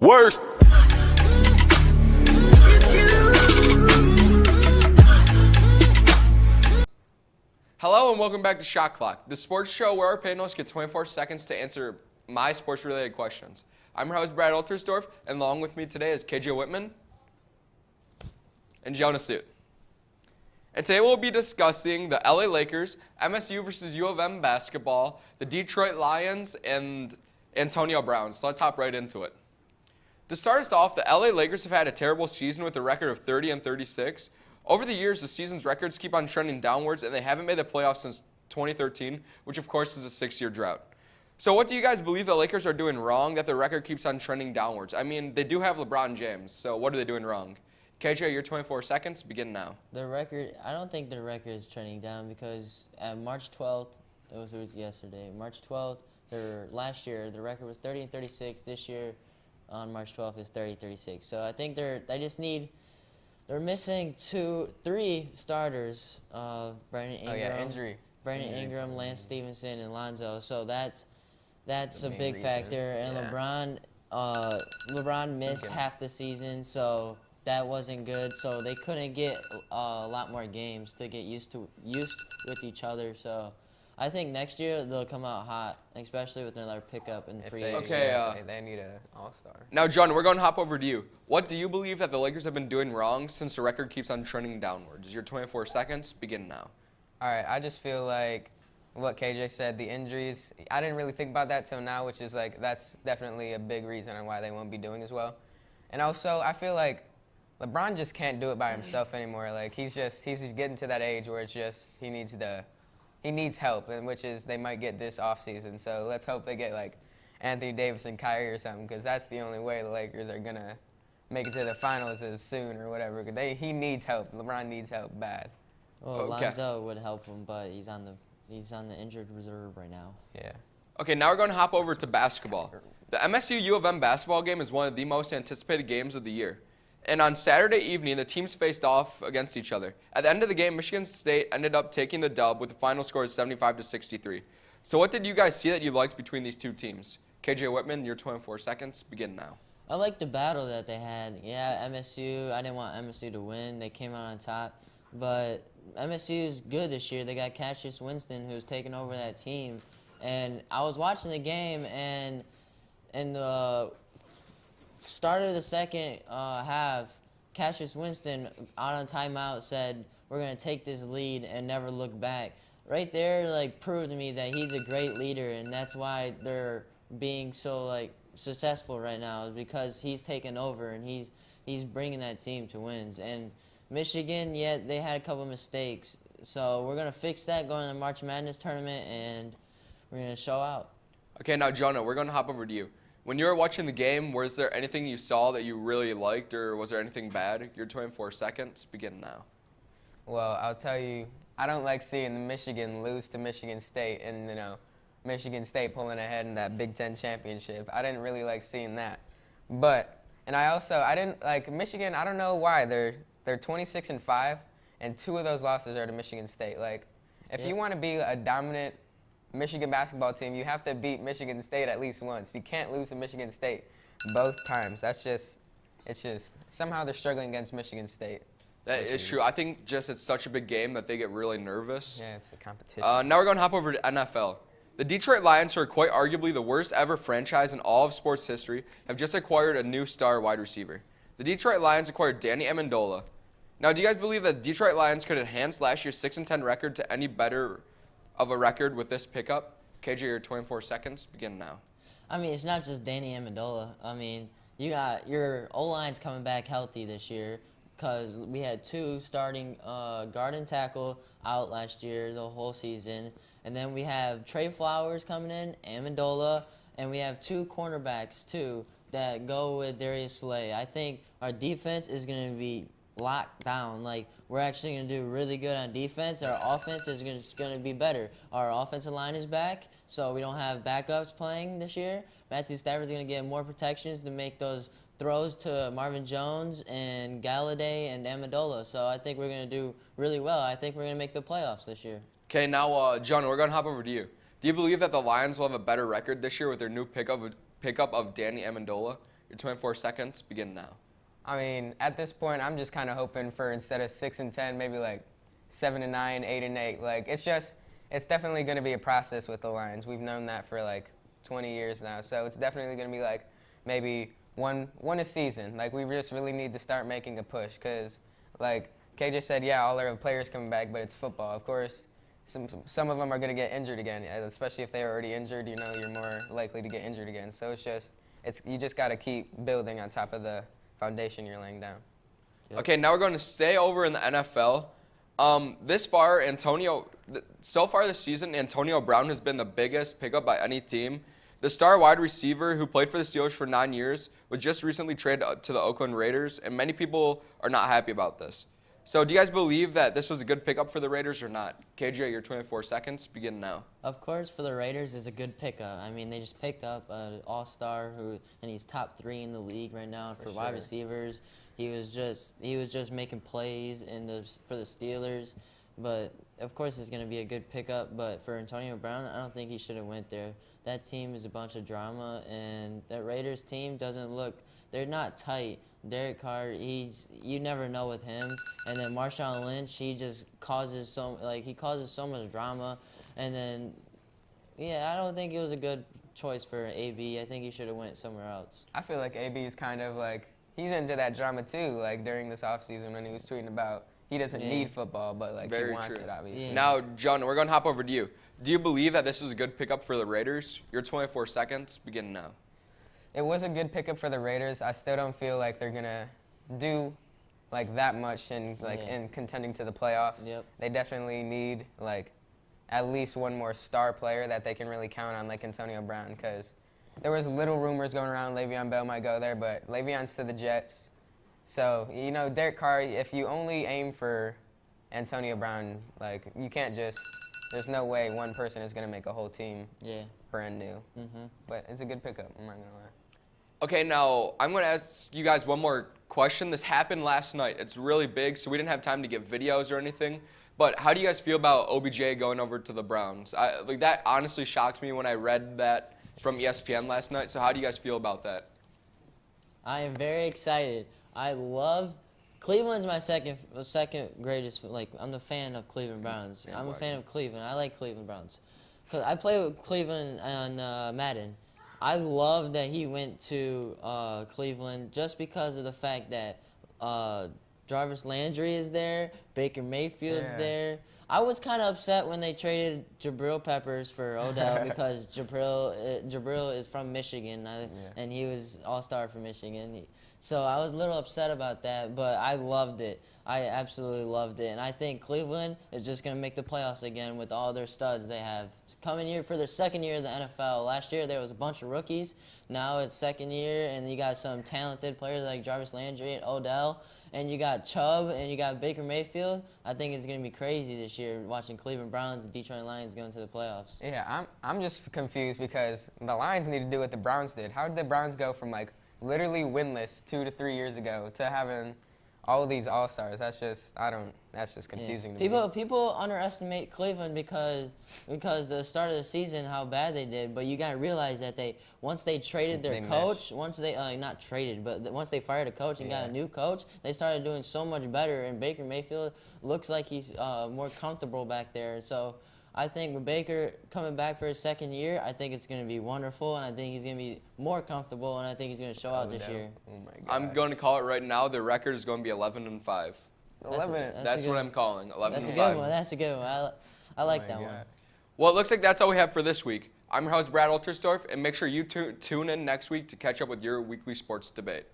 Worst. Hello and welcome back to Shot Clock, the sports show where our panelists get 24 seconds to answer my sports-related questions. I'm your host, Brad Altersdorf, and along with me today is KJ Whitman and Jonah Suit. And today we'll be discussing the LA Lakers, MSU versus U of M basketball, the Detroit Lions, and Antonio Brown. So let's hop right into it. To start us off, the LA Lakers have had a terrible season with a record of 30-36. Over the years, the season's records keep on trending downwards, and they haven't made the playoffs since 2013, which of course is a 6-year drought. So what do you guys believe the Lakers are doing wrong that their record keeps on trending downwards? I mean, they do have LeBron James, so what are they doing wrong? KJ, your 24 seconds, begin now. The record, I don't think the record is trending down because at March 12th, it was yesterday, March 12th, last year, the record was 30-36. This year, on March 12th, is 30-36. So I think they're missing 3 starters, Brandon Ingram. Oh yeah, injury. Brandon Ingram, Lance Stevenson, and Lonzo. So that's a big reason. factor. And Yeah. LeBron missed half the season, so that wasn't good. So they couldn't get a lot more games to get used with each other. So I think next year they'll come out hot, especially with another pickup in free agency. Okay, They need an all-star. Now, John, we're going to hop over to you. What do you believe that the Lakers have been doing wrong since the record keeps on trending downwards? Your 24 seconds, begin now. All right, I just feel like what KJ said, the injuries, I didn't really think about that till now, which is like that's definitely a big reason on why they won't be doing as well. And also, I feel like LeBron just can't do it by himself anymore. Like he's getting to that age where it's just he needs help, and which is they might get this offseason. So let's hope they get like Anthony Davis and Kyrie or something, because that's the only way the Lakers are gonna make it to the finals as soon or whatever. He needs help. LeBron needs help bad. Well, Okay. Lonzo would help him, but he's on the injured reserve right now. Yeah. Okay, now we're going to hop over to basketball. The MSU U of M basketball game is one of the most anticipated games of the year. And on Saturday evening, the teams faced off against each other. At the end of the game, Michigan State ended up taking the dub with the final score of 75-63. So what did you guys see that you liked between these two teams? KJ Whitman, your 24 seconds, begin now. I like the battle that they had. Yeah, MSU, I didn't want MSU to win. They came out on top. But MSU is good this year. They got Cassius Winston, who's taken over that team. And I was watching the game, and in the start of the second half, Cassius Winston, out on timeout, said, "We're going to take this lead and never look back." Right there, like, proved to me that he's a great leader, and that's why they're being so, like, successful right now, is because he's taken over and he's bringing that team to wins. And Michigan, yeah, they had a couple mistakes. So we're going to fix that going to the March Madness tournament, and we're going to show out. Okay, now, Jonah, we're going to hop over to you. When you were watching the game, was there anything you saw that you really liked, or was there anything bad? Your 24 seconds, begin now. Well, I'll tell you, I don't like seeing the Michigan lose to Michigan State and, Michigan State pulling ahead in that Big Ten championship. I didn't really like seeing that. I didn't like Michigan. I don't know why. They're 26-5, and 2 of those losses are to Michigan State. Like, if you want to be a dominant Michigan basketball team, you have to beat Michigan State at least once. You can't lose to Michigan State both times. It's just somehow they're struggling against Michigan State. That is true. I think just it's such a big game that they get really nervous. Yeah, it's the competition. Now we're going to hop over to NFL. The Detroit Lions, who are quite arguably the worst ever franchise in all of sports history, have just acquired a new star wide receiver. The Detroit Lions acquired Danny Amendola. Now, do you guys believe that Detroit Lions could enhance last year's 6-10 record to any better of a record with this pickup? KJ, your 24 seconds, begin now. I mean, it's not just Danny Amendola. I mean, you got your O-line's coming back healthy this year because we had 2 starting guard and tackle out last year, the whole season. And then we have Trey Flowers coming in, Amendola, and we have 2 cornerbacks, too, that go with Darius Slay. I think our defense is going to be locked down. Like, we're actually going to do really good on defense. Our offense is going to be better. Our offensive line is back, so we don't have backups playing this year. Matthew Stafford's going to get more protections to make those throws to Marvin Jones and Galladay and Amendola. So I think we're going to do really well. I think we're going to make the playoffs this year. Okay, now, John, we're going to hop over to you. Do you believe that the Lions will have a better record this year with their new pickup of Danny Amendola? Your 24 seconds begin now. I mean, at this point, I'm just kind of hoping for instead of 6-10, maybe like 7-9, 8-8. Like it's definitely going to be a process with the Lions. We've known that for like 20 years now, so it's definitely going to be like maybe one a season. Like we just really need to start making a push because, like KJ said, yeah, all our players coming back, but it's football. Of course, some of them are going to get injured again, especially if they're already injured. You know, you're more likely to get injured again. So you just got to keep building on top of the foundation you're laying down. Yep. Okay, now we're going to stay over in the NFL. So far this season, Antonio Brown has been the biggest pickup by any team. The star wide receiver who played for the Steelers for 9 years was just recently traded to the Oakland Raiders, and many people are not happy about this. So do you guys believe that this was a good pickup for the Raiders or not? KJ, your 24 seconds begin now. Of course, for the Raiders, is a good pickup. I mean, they just picked up an all-star and he's top 3 in the league right now for wide receivers. He was just making plays for the Steelers, but of course it's going to be a good pickup. But for Antonio Brown, I don't think he should have went there. That team is a bunch of drama, and that Raiders team they're not tight. Derek Carr, you never know with him. And then Marshawn Lynch, he just causes so much drama. And then, yeah, I don't think it was a good choice for AB. I think he should have went somewhere else. I feel like AB is kind of like, he's into that drama too, like during this offseason when he was tweeting about he doesn't need football, but like Very he wants true. it, obviously. Yeah. Now, John, we're going to hop over to you. Do you believe that this is a good pickup for the Raiders? Your 24 seconds begin now. It was a good pickup for the Raiders. I still don't feel like they're gonna do like that much in contending to the playoffs. Yep. They definitely need like at least one more star player that they can really count on, like Antonio Brown, because there was little rumors going around Le'Veon Bell might go there, but Le'Veon's to the Jets. So, you know, Derek Carr, if you only aim for Antonio Brown, like you can't there's no way one person is gonna make a whole team brand new. But it's a good pickup, I'm not gonna lie. Okay, now I'm going to ask you guys one more question. This happened last night. It's really big, so we didn't have time to get videos or anything. But how do you guys feel about OBJ going over to the Browns? That honestly shocks me when I read that from ESPN last night. So how do you guys feel about that? I am very excited. Cleveland's my second greatest. Like, I'm the fan of Cleveland Browns. I'm a fan of Cleveland. I like Cleveland Browns. 'Cause I play with Cleveland on Madden. I love that he went to Cleveland just because of the fact that Jarvis Landry is there, Baker Mayfield's there. I was kind of upset when they traded Jabril Peppers for Odell because Jabril is from Michigan, and he was all-star for Michigan. So I was a little upset about that, but I loved it. I absolutely loved it. And I think Cleveland is just going to make the playoffs again with all their studs they have. Coming here for their second year in the NFL. Last year there was a bunch of rookies. Now it's second year, and you got some talented players like Jarvis Landry and Odell. And you got Chubb, and you got Baker Mayfield. I think it's going to be crazy this year watching Cleveland Browns and Detroit Lions go into the playoffs. Yeah, I'm just confused because the Lions need to do what the Browns did. How did the Browns go from like literally winless 2 to 3 years ago to having all of these all-stars? That's just confusing to me. People underestimate Cleveland because the start of the season how bad they did, but you got to realize that once they traded their coach, once they not traded, but once they fired a coach and got a new coach, they started doing so much better, and Baker Mayfield looks like he's more comfortable back there. So I think with Baker coming back for his second year, I think it's going to be wonderful, and I think he's going to be more comfortable, and I think he's going to show out this year. Oh my God. I'm going to call it right now. The record is going to be 11-5. 11. That's what I'm calling. 11-5. That's a good one. That's a good one. I like that one. Well, it looks like that's all we have for this week. I'm your host, Brad Oltersdorf, and make sure you tune in next week to catch up with your weekly sports debate.